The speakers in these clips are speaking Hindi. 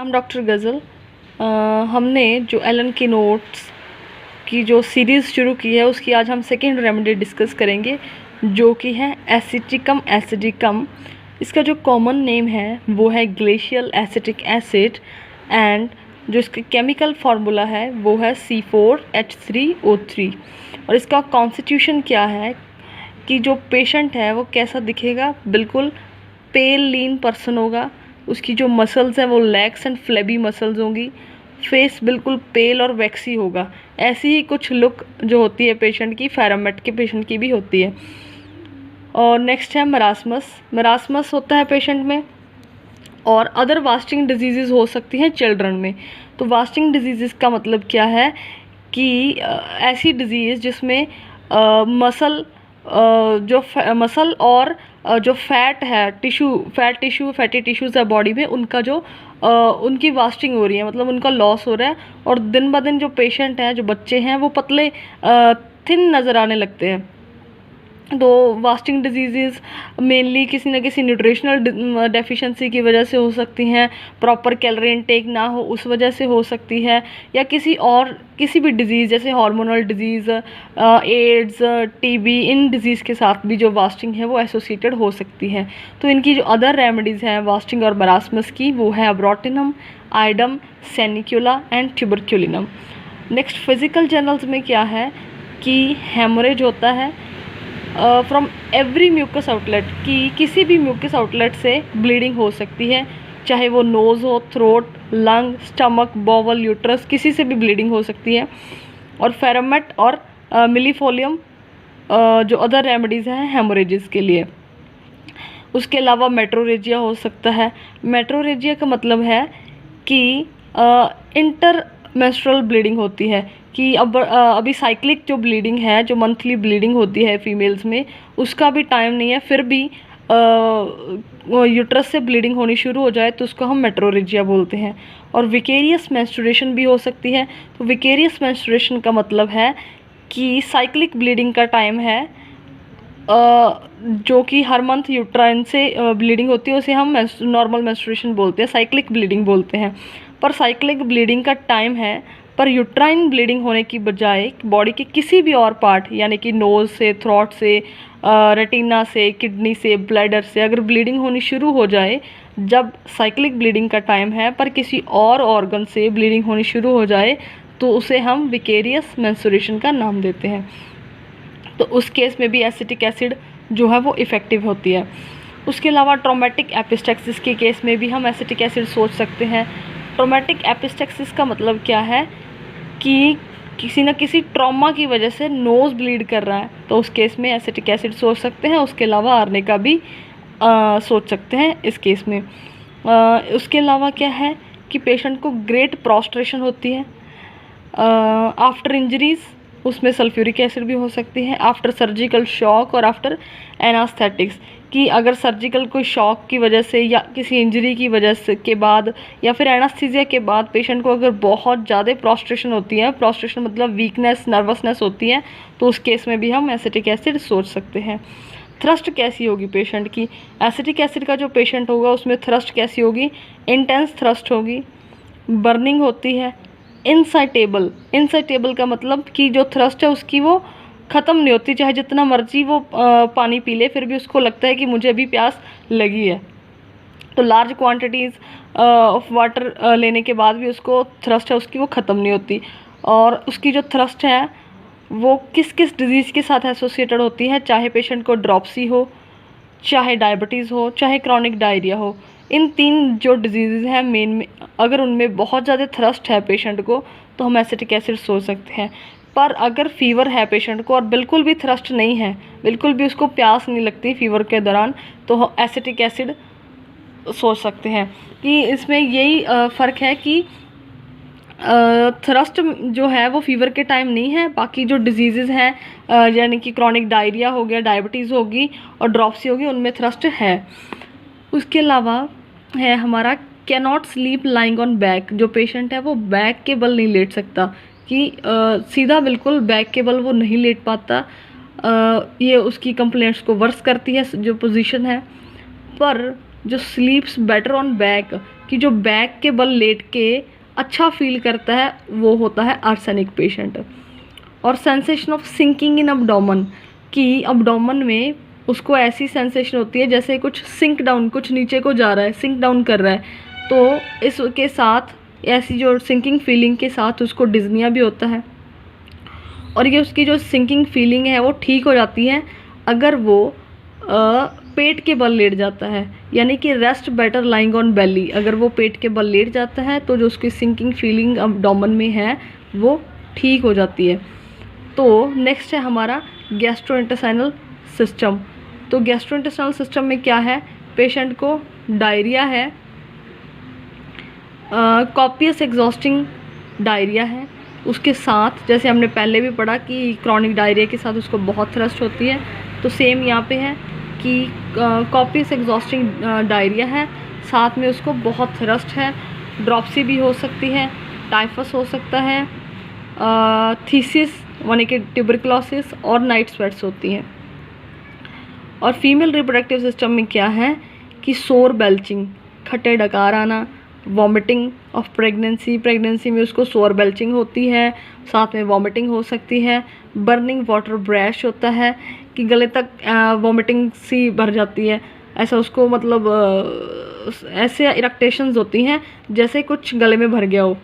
हम डॉक्टर गज़ल। हमने जो एलन के नोट्स की जो सीरीज़ शुरू की है उसकी आज हम सेकेंड रेमेडी डिस्कस करेंगे, जो कि है एसिटिकम एसिडिकम। इसका जो कॉमन नेम है वो है ग्लेशियल एसिटिक एसिड एंड जो इसका केमिकल फार्मूला है वो है C4H3O3। और इसका कॉन्स्टिट्यूशन क्या है कि जो पेशेंट है वो कैसा दिखेगा, बिल्कुल पेल लीन पर्सन होगा। उसकी जो मसल्स हैं वो लेग्स एंड फ्लेबी मसल्स होंगी। फेस बिल्कुल पेल और वैक्सी होगा। ऐसी ही कुछ लुक जो होती है पेशेंट की, फेरामेट के पेशेंट की भी होती है। और नेक्स्ट है मरासमस। मरासमस होता है पेशेंट में। और अदर वास्टिंग डिजीज़ हो सकती हैं चिल्ड्रन में। तो वास्टिंग डिजीज़ का मतलब क्या है कि ऐसी डिजीज़ जिसमें मसल मसल और जो फैट है फैटी टिश्यूज़ है बॉडी में, उनका जो उनकी वास्टिंग हो रही है, मतलब उनका लॉस हो रहा है। और दिन ब दिन जो पेशेंट हैं, जो बच्चे हैं, वो पतले थिन नज़र आने लगते हैं। तो वास्टिंग डिजीज़ मेनली किसी न किसी न्यूट्रिशनल डेफिशिएंसी की वजह से हो सकती हैं, प्रॉपर कैलोरी इनटेक ना हो उस वजह से हो सकती है, या किसी भी डिज़ीज़ जैसे हार्मोनल डिज़ीज़, एड्स, टीबी, इन डिज़ीज़ के साथ भी जो वास्टिंग है वो एसोसिएटेड हो सकती है। तो इनकी जो अदर रेमेडीज़ हैं वास्टिंग और मरासमस की वो है abrotanum, iodum, sanicula and tuberculinum. Next physical generals में क्या है कि हेमोरेज होता है फ्रॉम एवरी म्यूकस आउटलेट, कि किसी भी म्यूकस आउटलेट से ब्लीडिंग हो सकती है, चाहे वो नोज़ हो, throat, lung, stomach, bowel, uterus, किसी से भी ब्लीडिंग हो सकती है। और फेरामेट और मिलीफोलियम जो अदर रेमेडीज़ हैं हेमोरेजेस के लिए। उसके अलावा मेट्रोरेजिया हो सकता है। मेट्रोरेजिया का मतलब है कि इंटर मेंस्ट्रुअल ब्लीडिंग होती है, कि अब अभी साइक्लिक जो ब्लीडिंग है, जो मंथली ब्लीडिंग होती है फीमेल्स में, उसका भी टाइम नहीं है, फिर भी यूट्रस से ब्लीडिंग होनी शुरू हो जाए तो उसको हम मेट्रोरेजिया बोलते हैं। और विकेरियस मेंस्ट्रुएशन भी हो सकती है। तो विकेरियस मेंस्ट्रुएशन का मतलब है कि साइक्लिक ब्लीडिंग का टाइम है जो कि हर मंथ यूट्राइन से ब्लीडिंग होती है, उसे हम नॉर्मल मेंस्ट्रुएशन बोलते हैं, साइक्लिक ब्लीडिंग बोलते हैं। पर साइक्लिक ब्लीडिंग का टाइम है, पर यूट्राइन ब्लीडिंग होने की बजाय बॉडी के किसी भी और पार्ट, यानी कि नोज़ से, थ्रोट से, रेटिना से, किडनी से, ब्लैडर से अगर ब्लीडिंग होनी शुरू हो जाए, जब साइक्लिक ब्लीडिंग का टाइम है पर किसी और ऑर्गन से ब्लीडिंग होनी शुरू हो जाए, तो उसे हम विकेरियस मेंस्ट्रुएशन का नाम देते हैं। तो उस केस में भी एसिटिक एसिड जो है वो इफ़ेक्टिव होती है। उसके अलावा ट्रॉमेटिक एपिस्टेक्सिस के केस में भी हम एसिटिक एसिड सोच सकते हैं। ट्रॉमेटिक एपिस्टेक्सिस का मतलब क्या है कि किसी न किसी ट्रॉमा की वजह से नोज़ ब्लीड कर रहा है, तो उस केस में एसिटिक एसिड सोच सकते हैं। उसके अलावा आरने का भी सोच सकते हैं इस केस में। उसके अलावा क्या है कि पेशेंट को ग्रेट प्रोस्ट्रेशन होती है आफ्टर इंजरीज़, उसमें सल्फ्यूरिक एसिड भी हो सकती है। आफ्टर सर्जिकल शॉक और आफ्टर एनास्थेटिक्स, कि अगर सर्जिकल कोई शॉक की वजह से या किसी इंजरी की वजह से के बाद या फिर एनास्थीसिया के बाद पेशेंट को अगर बहुत ज़्यादा प्रोस्ट्रेशन होती है, प्रोस्ट्रेशन मतलब वीकनेस, नर्वसनेस होती है, तो उस केस में भी हम एसिटिक एसिड सोच सकते हैं। थ्रस्ट कैसी होगी पेशेंट की? एसिटिक एसिड का जो पेशेंट होगा उसमें थ्रस्ट कैसी होगी? इंटेंस थ्रस्ट होगी, बर्निंग होती है, इंसाइटेबल का मतलब कि जो थ्रस्ट है उसकी वो ख़त्म नहीं होती, चाहे जितना मर्जी वो पानी पी ले फिर भी उसको लगता है कि मुझे अभी प्यास लगी है। तो लार्ज क्वांटिटीज़ ऑफ वाटर लेने के बाद भी उसको थ्रस्ट है उसकी वो ख़त्म नहीं होती। और उसकी जो थ्रस्ट है वो किस किस डिज़ीज़ के साथ एसोसिएटेड होती है, चाहे पेशेंट को ड्रॉप्सी हो, चाहे डायबिटीज़ हो, चाहे क्रॉनिक डायरिया हो। इन 3 जो डिजीज़ हैं मेन में, अगर उनमें बहुत ज़्यादा थ्रस्ट है पेशेंट को तो हम एसिटिक एसिड सोच सकते हैं। पर अगर फीवर है पेशेंट को और बिल्कुल भी थ्रस्ट नहीं है, बिल्कुल भी उसको प्यास नहीं लगती फीवर के दौरान, तो एसिटिक एसिड सोच सकते हैं। कि इसमें यही फ़र्क है कि थ्रस्ट जो है वो फीवर के टाइम नहीं है, बाकी जो डिजीज़ हैं यानी कि क्रॉनिक डायरिया हो गया, डायबिटीज़ होगी और ड्रॉप्सी होगी, उनमें थ्रस्ट है। उसके अलावा है हमारा cannot sleep lying on back. जो पेशेंट है वो बैक के बल नहीं लेट सकता, कि सीधा बिल्कुल बैक के बल वो नहीं लेट पाता। ये उसकी कंप्लेंट्स को वर्स करती है जो पोजीशन है। पर जो स्लीप्स बेटर ऑन बैक, कि जो बैक के बल लेट के अच्छा फील करता है वो होता है आर्सेनिक पेशेंट। और सेंसेशन ऑफ सिंकिंग इन अब्डोमन, कि अब्डोमन में उसको ऐसी सेंसेशन होती है जैसे कुछ सिंक डाउन, कुछ नीचे को जा रहा है, सिंक डाउन कर रहा है, तो इसके साथ ऐसी जो सिंकिंग फीलिंग के साथ उसको डिज़निया भी होता है। और ये उसकी जो सिंकिंग फीलिंग है वो ठीक हो जाती है अगर वो पेट के बल लेट जाता है, यानी कि रेस्ट बेटर लाइंग ऑन बेली। अगर वो पेट के बल लेट जाता है तो जो उसकी सिंकिंग फीलिंग अब्डोमेन में है वो ठीक हो जाती है। तो नेक्स्ट है हमारा गैस्ट्रोइंटेस्टाइनल सिस्टम। तो गैस्ट्रोइंटेस्टाइनल सिस्टम में क्या है, पेशेंट को डायरिया है, कॉपियस एग्जॉस्टिंग डायरिया है, उसके साथ जैसे हमने पहले भी पढ़ा कि क्रॉनिक डायरिया के साथ उसको बहुत थ्रस्ट होती है, तो सेम यहाँ पे है कि कॉपियस एग्जॉस्टिंग डायरिया है, साथ में उसको बहुत थ्रस्ट है, ड्रॉप्सी भी हो सकती है, टाइफस हो सकता है, थीसिस यानी कि ट्यूबरकुलोसिस और नाइट स्वेट्स होती हैं। और फीमेल रिप्रोडक्टिव सिस्टम में क्या है कि सोर बेल्चिंग, खट्टे डकार आना, वॉमिटिंग ऑफ प्रेगनेंसी, प्रेगनेंसी में उसको सोर बेल्चिंग होती है, साथ में वॉमिटिंग हो सकती है, बर्निंग वाटर ब्रैश होता है कि गले तक वॉमिटिंग सी भर जाती है, ऐसा उसको मतलब ऐसे इरेक्टेशंस होती हैं जैसे कुछ गले में भर गया हो।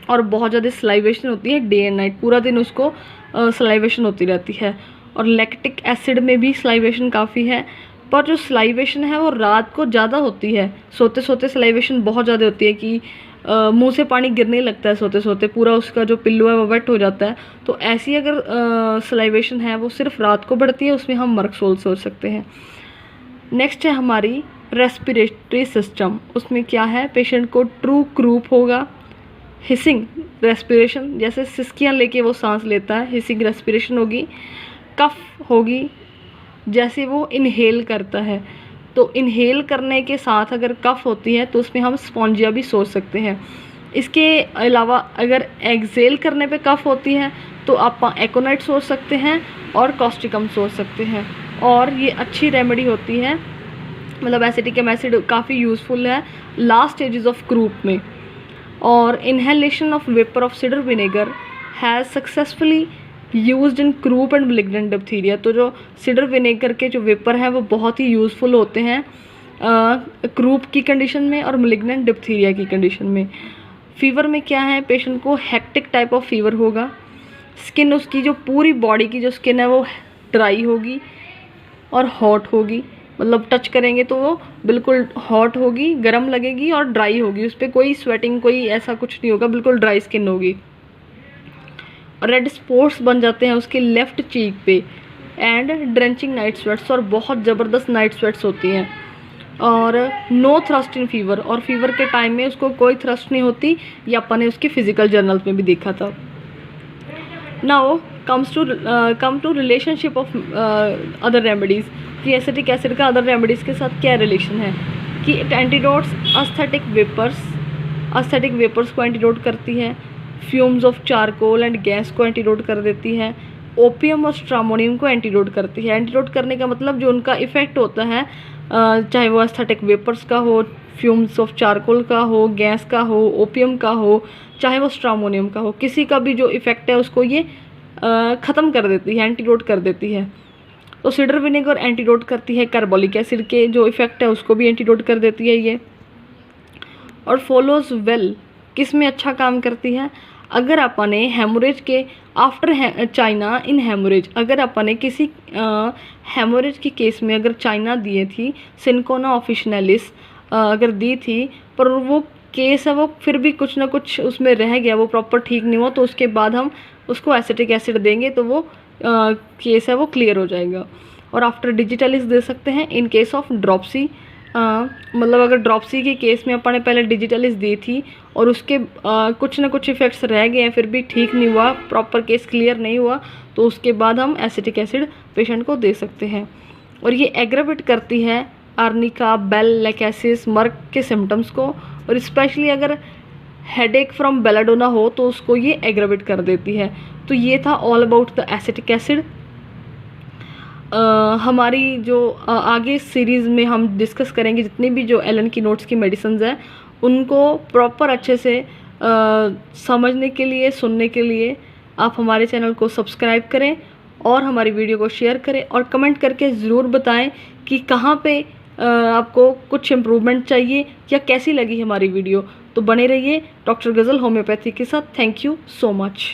और बहुत ज़्यादा स्लाइवेशन होती है डे एंड नाइट, पूरा दिन उसको स्लाइवेशन होती रहती है। और लैक्टिक एसिड में भी स्लाइवेशन काफ़ी है, पर जो स्लाइवेशन है वो रात को ज़्यादा होती है, सोते सोते स्लाइवेशन बहुत ज़्यादा होती है कि मुंह से पानी गिरने लगता है सोते सोते, पूरा उसका जो पिल्लू है वो वेट हो जाता है। तो ऐसी अगर स्लाइवेशन है वो सिर्फ रात को बढ़ती है, उसमें हम मर्कसोल सोच सकते हैं। नेक्स्ट है हमारी रेस्पिरेटरी सिस्टम। उसमें क्या है, पेशेंट को ट्रू क्रूप होगा, हिसिंग रेस्पिरेशन, जैसे सिसकियाँ लेके वो सांस लेता है, हिसिंग रेस्पिरेशन होगी, कफ होगी जैसे वो इनहेल करता है, तो इनहेल करने के साथ अगर कफ होती है तो उसमें हम स्पॉन्जिया भी सोच सकते हैं। इसके अलावा अगर एक्सेल करने पे कफ होती है तो आप एकोनाइट सोच सकते हैं और कॉस्टिकम सोच सकते हैं। और ये अच्छी रेमेडी होती है, मतलब एसिटिक एसिड काफ़ी यूज़फुल है लास्ट स्टेजेस ऑफ क्रूप में। और inhalation of vapour of cedar vinegar has successfully used in croup and malignant diphtheria. तो जो सीडर विनेगर के जो वेपर हैं वो बहुत ही यूज़फुल होते हैं क्रूप की कंडीशन में और मलिग्नेंट डिप्थीरिया की कंडीशन में। फीवर में क्या है, पेशेंट को हेक्टिक टाइप ऑफ फीवर होगा, स्किन उसकी जो पूरी बॉडी की जो स्किन है वो ड्राई होगी और हॉट होगी, मतलब टच करेंगे तो वो बिल्कुल हॉट होगी, गर्म लगेगी और ड्राई होगी, उस पर कोई स्वेटिंग कोई ऐसा कुछ नहीं होगा, बिल्कुल ड्राई स्किन होगी। रेड स्पॉट्स बन जाते हैं उसके लेफ़्ट चीक पे, एंड ड्रेंचिंग नाइट स्वेट्स, और बहुत ज़बरदस्त नाइट स्वेट्स होती हैं। और नो थ्रस्ट इन फीवर, और फीवर के टाइम में उसको कोई थ्रस्ट नहीं होती, ये अपन ने उसकी फिजिकल जर्नल में भी देखा था। Now come to relationship of other remedies, कि एसिटिक एसिड का अदर रेमेडीज़ के साथ क्या रिलेशन है, कि एंटीडोट्स अस्थेटिक वेपर्स को एंटीडोट करती है, fumes of charcoal and gas को एंटीडोट कर देती है, ओपियम और स्ट्रामोनियम को एंटीडोट करती है। एंटीडोट करने का मतलब जो उनका इफ़ेक्ट होता है, चाहे वो एस्थेटिक वेपर्स का हो, फ्यूम्स ऑफ चारकोल का हो, गैस का हो, ओपियम का हो, चाहे वो स्ट्रामोनियम का हो, किसी का भी जो इफ़ेक्ट है उसको ये ख़त्म कर देती है, एंटीडोट कर देती है। तो सीडर विनेगर एंटीडोट करती है कार्बोलिक एसिड के जो इफ़ेक्ट है उसको भी एंटीडोट कर देती है ये। और फॉलोज वेल किस में अच्छा काम करती है, अगर अपन ने हेमोरेज के आफ्टर चाइना इन हेमोरेज, अगर अपन ने किसी हेमोरेज के केस में अगर चाइना दिए थी सिनकोना ऑफिशिनलिस अगर दी थी, पर वो केस है वो फिर भी कुछ ना कुछ उसमें रह गया, वो प्रॉपर ठीक नहीं हुआ, तो उसके बाद हम उसको एसिटिक एसिड देंगे तो वो केस है वो क्लियर हो जाएगा। और आफ्टर डिजिटलिस दे सकते हैं इन केस ऑफ ड्रॉप्सी, मतलब अगर ड्रॉप्सी के केस में अपन ने पहले डिजिटलिस दी थी और उसके कुछ ना कुछ इफ़ेक्ट्स रह गए हैं फिर भी ठीक नहीं हुआ, प्रॉपर केस क्लियर नहीं हुआ, तो उसके बाद हम एसिटिक एसिड पेशेंट को दे सकते हैं। और ये एग्रावेट करती है आर्निका, बेल, लैकेसिस, मर्क के सिम्टम्स को, और स्पेशली अगर हेडेक फ्रॉम बेलाडोना हो तो उसको ये एग्रावेट कर देती है। तो ये था all about the acetic acid. हमारी जो आगे सीरीज़ में हम डिस्कस करेंगे जितनी भी जो एलन की नोट्स की मेडिसिन है उनको प्रॉपर अच्छे से समझने के लिए, सुनने के लिए आप हमारे चैनल को सब्सक्राइब करें और हमारी वीडियो को शेयर करें और कमेंट करके ज़रूर बताएं कि कहाँ पे आपको कुछ इम्प्रूवमेंट चाहिए या कैसी लगी हमारी वीडियो। तो बने रहिए डॉक्टर गज़ल होम्योपैथी के साथ। Thank you so much.